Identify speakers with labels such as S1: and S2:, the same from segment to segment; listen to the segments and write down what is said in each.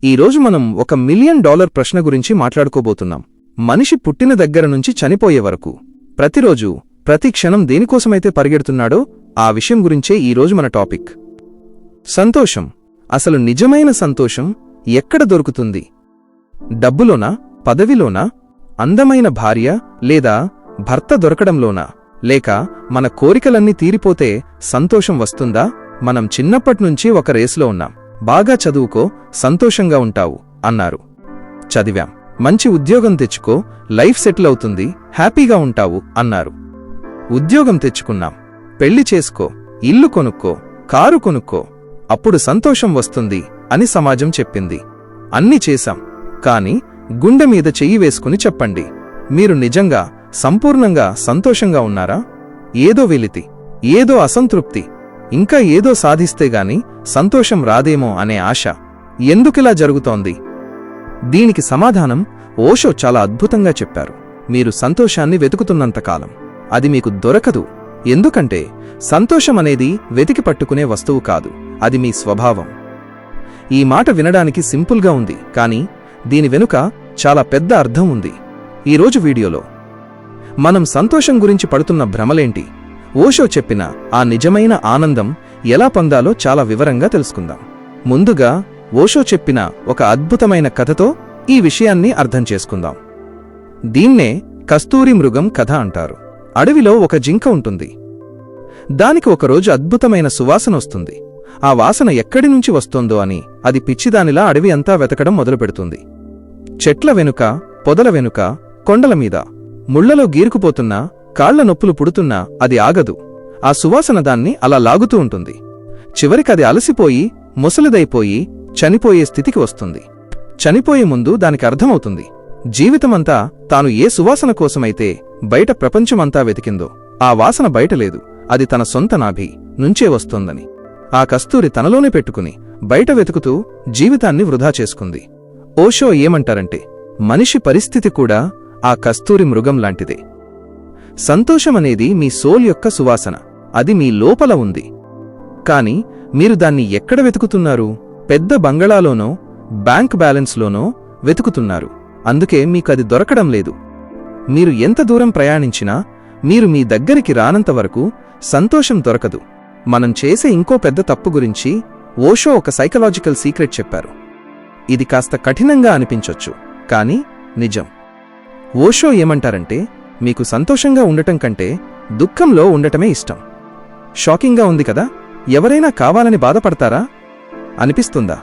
S1: ఈరోజు మనం $1 మిలియన్ ప్రశ్న గురించి మాట్లాడుకోబోతున్నాం. మనిషి పుట్టిన దగ్గర నుంచి చనిపోయే వరకు ప్రతిరోజు ప్రతి క్షణం దేనికోసమైతే పరిగెడుతున్నాడో ఆ విషయం గురించే ఈరోజు మన టాపిక్. సంతోషం. అసలు నిజమైన సంతోషం ఎక్కడ దొరుకుతుంది? డబ్బులోనా? పదవిలోనా? అందమైన భార్య లేదా భర్త దొరకడంలోనా? లేక మన కోరికలన్నీ తీరిపోతే సంతోషం వస్తుందా? మనం చిన్నప్పట్నుంచి ఒక రేసులో ఉన్నాం. బాగా చదువుకో, సంతోషంగా ఉంటావు అన్నారు. చదివాం. మంచి ఉద్యోగం తెచ్చుకో, లైఫ్ సెటిల్ అవుతుంది, హ్యాపీగా ఉంటావు అన్నారు. ఉద్యోగం తెచ్చుకున్నాం. పెళ్లి చేసుకో, ఇల్లు కొనుక్కో, కారు కొనుక్కో, అప్పుడు సంతోషం వస్తుంది అని సమాజం చెప్పింది. అన్నీ చేశాం. కాని గుండె మీద చెయ్యి వేసుకుని చెప్పండి, మీరు నిజంగా సంపూర్ణంగా సంతోషంగా ఉన్నారా? ఏదో వెలితి, ఏదో అసంతృప్తి, ఇంకా ఏదో సాధిస్తేగాని సంతోషం రాదేమో అనే ఆశ. ఎందుకిలా జరుగుతోంది? దీనికి సమాధానం ఓషో చాలా అద్భుతంగా చెప్పారు. మీరు సంతోషాన్ని వెతుకుతున్నంతకాలం అది మీకు దొరకదు. ఎందుకంటే సంతోషం అనేది వెతికి పట్టుకునే వస్తువు కాదు, అది మీ స్వభావం. ఈ మాట వినడానికి సింపుల్గా ఉంది, కానీ దీని వెనుక చాలా పెద్ద అర్థం ఉంది. ఈరోజు వీడియోలో మనం సంతోషం గురించి పడుతున్న భ్రమలేంటి, ఓషో చెప్పిన ఆ నిజమైన ఆనందం ఎలా పొందాలో చాలా వివరంగా తెలుసుకుందాం. ముందుగా ఓషో చెప్పిన ఒక అద్భుతమైన కథతో ఈ విషయాన్ని అర్థం చేసుకుందాం. దీన్నే కస్తూరి మృగం కథ అంటారు. అడవిలో ఒక జింక ఉంటుంది. దానికి ఒకరోజు అద్భుతమైన సువాసన వస్తుంది. ఆ వాసన ఎక్కడి నుంచి వస్తోందో అని అది పిచ్చిదానిలా అడవి అంతా వెతకడం మొదలుపెడుతుంది. చెట్ల వెనుక, పొదల వెనుక, కొండల మీద, ముళ్లలో గీరుకుపోతున్నా, కాళ్ల నొప్పులు పుడుతున్నా అది ఆగదు. ఆ సువాసన దాన్ని అలా లాగుతూ ఉంటుంది. చివరికది అలసిపోయి, ముసలిదైపోయి, చనిపోయే స్థితికి వస్తుంది. చనిపోయే ముందు దానికి అర్థమవుతుంది, జీవితమంతా తాను ఏ సువాసన కోసమైతే బయట ప్రపంచమంతా వెతికిందో ఆ వాసన బయటలేదు, అది తన సొంత నాభి నుంచే వస్తోందని. ఆ కస్తూరి తనలోనే పెట్టుకుని బయట వెతుకుతూ జీవితాన్ని వృధా చేసుకుంది. ఓషో ఏమంటారంటే, మనిషి పరిస్థితి కూడా ఆ కస్తూరి మృగం లాంటిదే. సంతోషమనేది మీ సోల్ యొక్క సువాసన, అది మీ లోపల ఉంది. కాని మీరు దాన్ని ఎక్కడ వెతుకుతున్నారు? పెద్ద బంగళాలోనో, బ్యాంక్ బ్యాలెన్స్లోనో వెతుకుతున్నారు. అందుకే మీకది దొరకడం లేదు. మీరు ఎంత దూరం ప్రయాణించినా మీరు మీ దగ్గరికి రానంతవరకు సంతోషం దొరకదు. మనం చేసే ఇంకో పెద్ద తప్పు గురించి ఓషో ఒక సైకలాజికల్ సీక్రెట్ చెప్పారు. ఇది కాస్త కఠినంగా అనిపించొచ్చు, కాని నిజం. ఓషో ఏమంటారంటే, మీకు సంతోషంగా ఉండటం కంటే దుఃఖంలో ఉండటమే ఇష్టం. షాకింగ్గా ఉంది కదా? ఎవరైనా కావాలని బాధపడతారా అనిపిస్తుందా?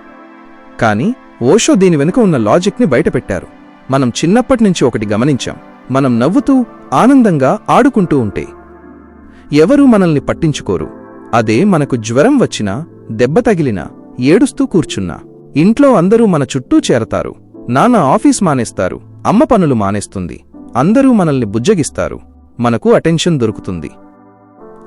S1: కాని ఓషో దీని వెనుక ఉన్న లాజిక్ని బయటపెట్టారు. మనం చిన్నప్పటినుంచి ఒకటి గమనించాం, మనం నవ్వుతూ ఆనందంగా ఆడుకుంటూ ఉంటే ఎవరూ మనల్ని పట్టించుకోరు. అదే మనకు జ్వరం వచ్చినా, దెబ్బ తగిలినా, ఏడుస్తూ కూర్చున్నా ఇంట్లో అందరూ మన చుట్టూ చేరతారు. నాన్న ఆఫీస్ మానేస్తారు, అమ్మ పనులు మానేస్తుంది, అందరూ మనల్ని బుజ్జగిస్తారు, మనకు అటెన్షన్ దొరుకుతుంది.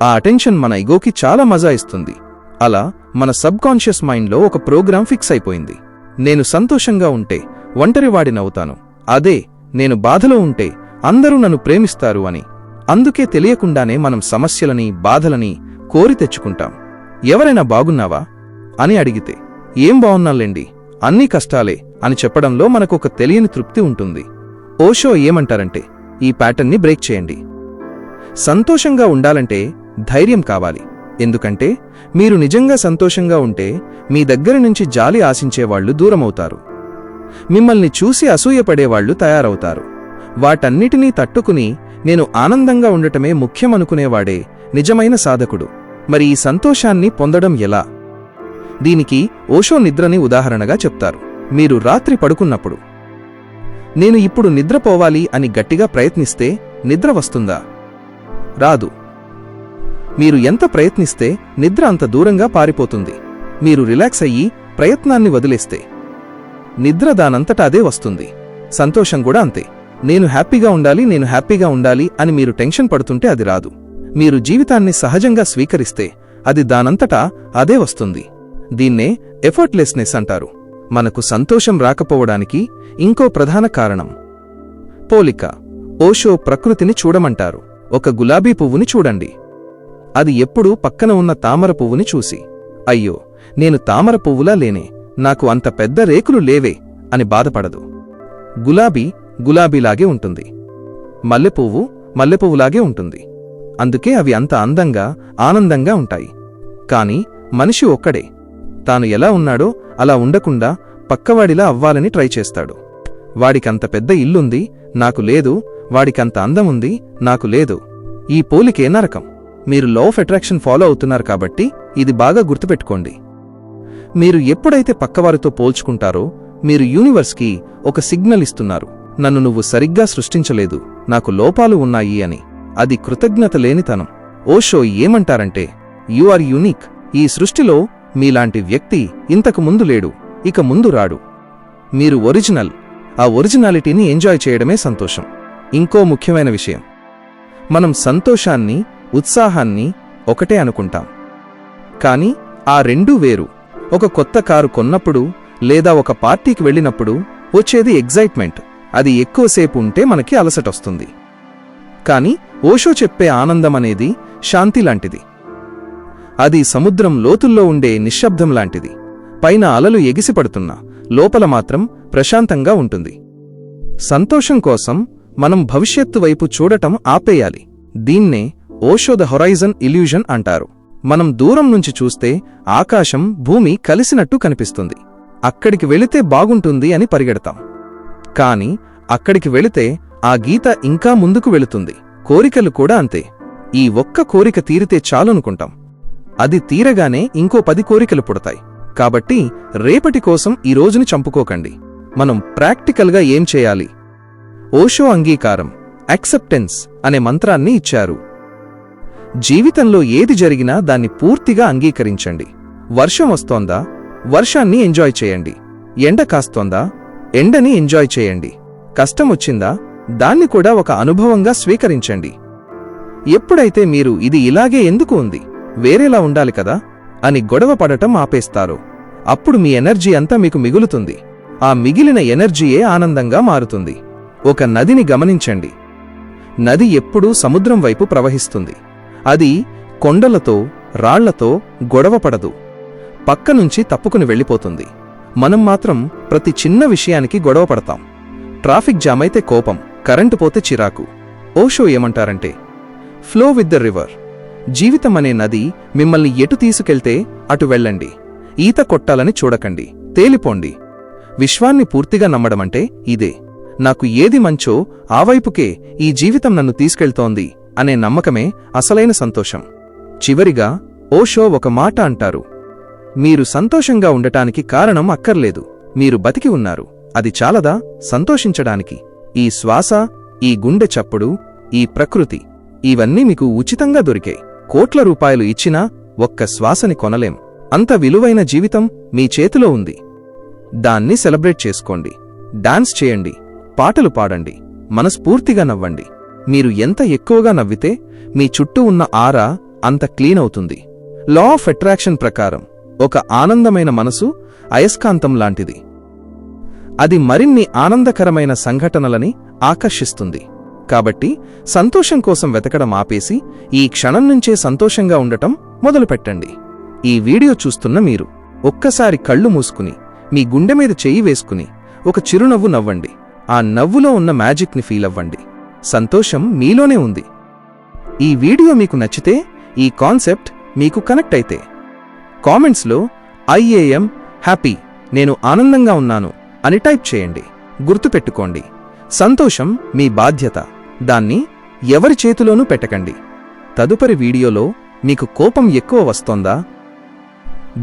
S1: ఆ అటెన్షన్ మన ఇగోకి చాలా మజా ఇస్తుంది. అలా మన సబ్ కాన్షియస్ మైండ్లో ఒక ప్రోగ్రాం ఫిక్స్ అయిపోయింది. నేను సంతోషంగా ఉంటే ఒంటరివాడినవుతాను, అదే నేను బాధలో ఉంటే అందరూ నన్ను ప్రేమిస్తారు అని. అందుకే తెలియకుండానే మనం సమస్యలని, బాధలని కోరి తెచ్చుకుంటాం. ఎవరైనా బాగున్నావా అని అడిగితే, ఏం బాగున్నాలేండి, అన్నీ కష్టాలే అని చెప్పడంలో మనకొక తెలియని తృప్తి ఉంటుంది. ఓషో ఏమంటారంటే, ఈ ప్యాటర్న్ని బ్రేక్ చేయండి. సంతోషంగా ఉండాలంటే ధైర్యం కావాలి. ఎందుకంటే మీరు నిజంగా సంతోషంగా ఉంటే మీ దగ్గర నుంచి జాలి ఆశించేవాళ్లు దూరమవుతారు. మిమ్మల్ని చూసి అసూయపడేవాళ్లు తయారవుతారు. వాటన్నిటినీ తట్టుకుని నేను ఆనందంగా ఉండటమే ముఖ్యమనుకునేవాడే నిజమైన సాధకుడు. మరి ఈ సంతోషాన్ని పొందడం ఎలా? దీనికి ఓషో నిద్రని ఉదాహరణగా చెప్తారు. మీరు రాత్రి పడుకున్నప్పుడు, నేను ఇప్పుడు నిద్రపోవాలి అని గట్టిగా ప్రయత్నిస్తే నిద్ర వస్తుందా? రాదు. మీరు ఎంత ప్రయత్నిస్తే నిద్ర అంత దూరంగా పారిపోతుంది. మీరు రిలాక్స్ అయ్యి ప్రయత్నాన్ని వదిలేస్తే నిద్ర దానంతటా అదే వస్తుంది. సంతోషం కూడా అంతే. నేను హ్యాపీగా ఉండాలి, నేను హ్యాపీగా ఉండాలి అని మీరు టెన్షన్ పడుతుంటే అది రాదు. మీరు జీవితాన్ని సహజంగా స్వీకరిస్తే అది దానంతటా అదే వస్తుంది. దీన్నే ఎఫర్ట్లెస్నెస్ అంటారు. మనకు సంతోషం రాకపోవడానికి ఇంకో ప్రధాన కారణం పోలిక. ఓషో ప్రకృతిని చూడమంటారు. ఒక గులాబీ పువ్వుని చూడండి. అది ఎప్పుడూ పక్కన ఉన్న తామర పువ్వుని చూసి, అయ్యో నేను తామర పువ్వులా లేనే, నాకు అంత పెద్ద రేకులు లేవే అని బాధపడదు. గులాబీ గులాబీలాగే ఉంటుంది, మల్లెపువ్వు మల్లెపువ్వులాగే ఉంటుంది. అందుకే అవి అంత అందంగా ఆనందంగా ఉంటాయి. కాని మనిషి ఒక్కడే, తాను ఎలా ఉన్నాడో అలా ఉండకుండా పక్కవాడిలా అవ్వాలని ట్రై చేస్తాడు. వాడికంత పెద్ద ఇల్లుంది, నాకు లేదు. వాడికంత అందముంది, నాకు లేదు. ఈ పోలికే నరకం. మీరు లా ఆఫ్ అట్రాక్షన్ ఫాలో అవుతున్నారు కాబట్టి ఇది బాగా గుర్తుపెట్టుకోండి. మీరు ఎప్పుడైతే పక్కవారితో పోల్చుకుంటారో మీరు యూనివర్స్కి ఒక సిగ్నల్ ఇస్తున్నారు, నన్ను నువ్వు సరిగ్గా సృష్టించలేదు, నాకు లోపాలు ఉన్నాయి అని. అది కృతజ్ఞత లేనితనం. ఓషో ఏమంటారంటే, యు ఆర్ యూనిక్. ఈ సృష్టిలో మీలాంటి వ్యక్తి ఇంతకు ముందు లేడు, ఇక ముందు రాడు. మీరు ఒరిజినల్. ఆ ఒరిజినాలిటీని ఎంజాయ్ చేయడమే సంతోషం. ఇంకో ముఖ్యమైన విషయం, మనం సంతోషాన్ని ఉత్సాహాన్ని ఒకటే అనుకుంటాం, కాని ఆ రెండూ వేరు. ఒక కొత్త కారు కొన్నప్పుడు లేదా ఒక పార్టీకి వెళ్ళినప్పుడు వచ్చేది ఎగ్జైట్మెంట్. అది ఎక్కువసేపు ఉంటే మనకి అలసటొస్తుంది. కాని ఓషో చెప్పే ఆనందమనేది శాంతిలాంటిది. అది సముద్రం లోతుల్లో ఉండే నిశ్శబ్దంలాంటిది. పైన అలలు ఎగిసిపడుతున్నా లోపల మాత్రం ప్రశాంతంగా ఉంటుంది. సంతోషం కోసం మనం భవిష్యత్తు వైపు చూడటం ఆపేయాలి. దీన్నే ఓషో ద హొరైజన్ ఇల్యూజన్ అంటారు. మనం దూరం నుంచి చూస్తే ఆకాశం భూమి కలిసినట్టు కనిపిస్తుంది. అక్కడికి వెళితే బాగుంటుంది అని పరిగెడతాం. కాని అక్కడికి వెళితే ఆ గీత ఇంకా ముందుకు వెళుతుంది. కోరికలు కూడా అంతే. ఈ ఒక్క కోరిక తీరితే చాలనుకుంటాం, అది తీరగానే ఇంకో 10 కోరికలు పుడతాయి. కాబట్టి రేపటి కోసం ఈ రోజుని చంపుకోకండి. మనం ప్రాక్టికల్గా ఏం చేయాలి? ఓషో అంగీకారం, యాక్సెప్టెన్స్ అనే మంత్రాన్ని ఇచ్చారు. జీవితంలో ఏది జరిగినా దాన్ని పూర్తిగా అంగీకరించండి. వర్షం వస్తోందా? వర్షాన్ని ఎంజాయ్ చేయండి. ఎండ కాస్తోందా? ఎండని ఎంజాయ్ చేయండి. కష్టం వచ్చిందా? దాన్ని కూడా ఒక అనుభవంగా స్వీకరించండి. ఎప్పుడైతే మీరు ఇది ఇలాగే ఎందుకు ఉంది, వేరేలా ఉండాలి కదా అని గొడవ పడటం ఆపేస్తారో అప్పుడు మీ ఎనర్జీ అంతా మీకు మిగులుతుంది. ఆ మిగిలిన ఎనర్జీయే ఆనందంగా మారుతుంది. ఒక నదిని గమనించండి. నది ఎప్పుడూ సముద్రం వైపు ప్రవహిస్తుంది. అది కొండలతో రాళ్లతో గొడవపడదు, పక్కనుంచి తప్పుకుని వెళ్ళిపోతుంది. మనం మాత్రం ప్రతి చిన్న విషయానికి గొడవపడతాం. ట్రాఫిక్ జామ్ అయితే కోపం, కరెంటు పోతే చిరాకు. ఓషో ఏమంటారంటే, ఫ్లో విత్ ద రివర్. జీవితం అనే నది మిమ్మల్ని ఎటు తీసుకెళ్తే అటు వెళ్ళండి. ఈత కొట్టాలని చూడకండి, తేలిపోండి. విశ్వాన్ని పూర్తిగా నమ్మడమంటే ఇదే. నాకు ఏది మంచో ఆవైపుకే ఈ జీవితం నన్ను తీసుకెళ్తోంది అనే నమ్మకమే అసలైన సంతోషం. చివరిగా ఓషో ఒక మాట అంటారు, మీరు సంతోషంగా ఉండటానికి కారణం అక్కర్లేదు, మీరు బతికి ఉన్నారు, అది చాలదా సంతోషించడానికి? ఈ శ్వాస, ఈ గుండె చప్పుడు, ఈ ప్రకృతి, ఇవన్నీ మీకు ఉచితంగా దొరికాయి. కోట్ల రూపాయలు ఇచ్చినా ఒక్క శ్వాసని కొనలేం. అంత విలువైన జీవితం మీ చేతిలో ఉంది. దాన్ని సెలబ్రేట్ చేసుకోండి. డాన్స్ చేయండి, పాటలు పాడండి, మనస్ఫూర్తిగా నవ్వండి. మీరు ఎంత ఎక్కువగా నవ్వితే మీ చుట్టూ ఉన్న ఆరా అంత క్లీన్ అవుతుంది. లా ఆఫ్ అట్రాక్షన్ ప్రకారం ఒక ఆనందమైన మనసు అయస్కాంతం లాంటిది. అది మరిన్ని ఆనందకరమైన సంఘటనలని ఆకర్షిస్తుంది. కాబట్టి సంతోషం కోసం వెతకడం ఆపేసి ఈ క్షణం నుంచే సంతోషంగా ఉండటం మొదలుపెట్టండి. ఈ వీడియో చూస్తున్న మీరు ఒక్కసారి కళ్ళు మూసుకుని మీ గుండె మీద చెయ్యి వేసుకుని ఒక చిరునవ్వు నవ్వండి. ఆ నవ్వులో ఉన్న మ్యాజిక్ని ఫీల్ అవ్వండి. సంతోషం మీలోనే ఉంది. ఈ వీడియో మీకు నచ్చితే, ఈ కాన్సెప్ట్ మీకు కనెక్ట్ అయితే కామెంట్స్లో ఐఏఎం హ్యాపీ, నేను ఆనందంగా ఉన్నాను అని టైప్ చేయండి. గుర్తుపెట్టుకోండి, సంతోషం మీ బాధ్యత. దాన్ని ఎవరి చేతిలోనూ పెట్టకండి. తదుపరి వీడియోలో మీకు కోపం ఎక్కువ వస్తోందా?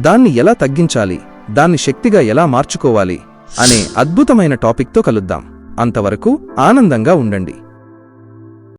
S1: దాన్ని ఎలా తగ్గించాలి, దాన్ని శక్తిగా ఎలా మార్చుకోవాలి అనే అద్భుతమైన టాపిక్తో కలుద్దాం. అంతవరకు ఆనందంగా ఉండండి.